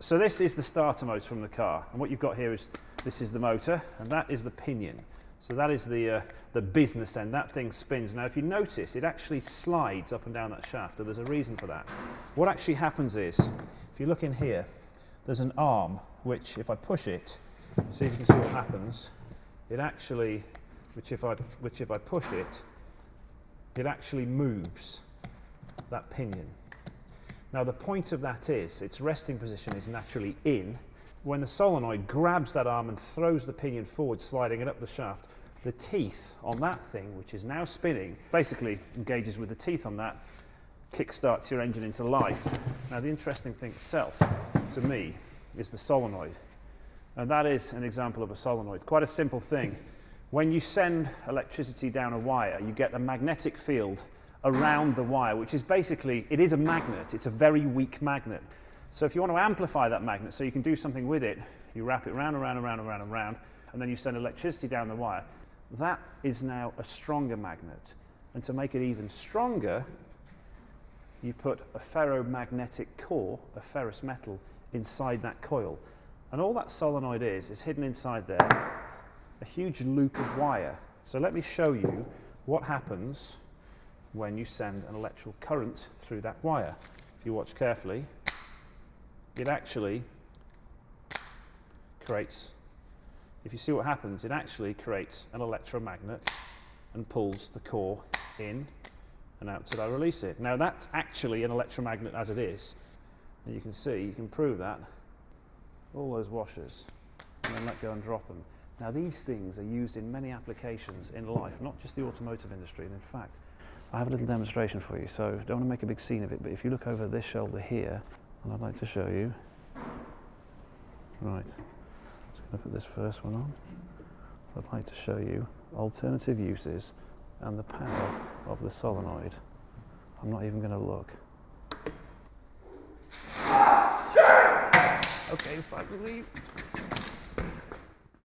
So this is the starter motor from the car, and what you've got here is, this is the motor, and that is the pinion. So that is the business end. That thing spins. Now if you notice, it actually slides up and down that shaft, and there's a reason for that. What actually happens is, if you look in here, there's an arm, which if I push it, see if you can see what happens, it actually, which if I push it, it actually moves that pinion. Now the point of that is, its resting position is naturally in. When the solenoid grabs that arm and throws the pinion forward, sliding it up the shaft, the teeth on that thing, which is now spinning, basically engages with the teeth on that, kick-starts your engine into life. Now the interesting thing itself, to me, is the solenoid. And that is an example of a solenoid. Quite a simple thing. When you send electricity down a wire, you get a magnetic field around the wire, which is basically, it is a magnet. It's a very weak magnet. So if you want to amplify that magnet so you can do something with it, you wrap it round and round and round and round and round, and then you send electricity down the wire. That is now a stronger magnet. And to make it even stronger, you put a ferromagnetic core, a ferrous metal, inside that coil. And all that solenoid is hidden inside there, a huge loop of wire. So let me show you what happens when you send an electrical current through that wire. If you watch carefully, it actually creates, if you see what happens, it actually creates an electromagnet and pulls the core in and out till I release it. Now that's actually an electromagnet as it is, and you can see, you can prove that, all those washers, and then let go and drop them. Now these things are used in many applications in life, not just the automotive industry, and in fact, I have a little demonstration for you, so don't want to make a big scene of it, but if you look over this shoulder here, and I'd like to show you. Right, just going to put this first one on. I'd like to show you alternative uses and the power of the solenoid. I'm not even going to look. Okay, it's time to leave.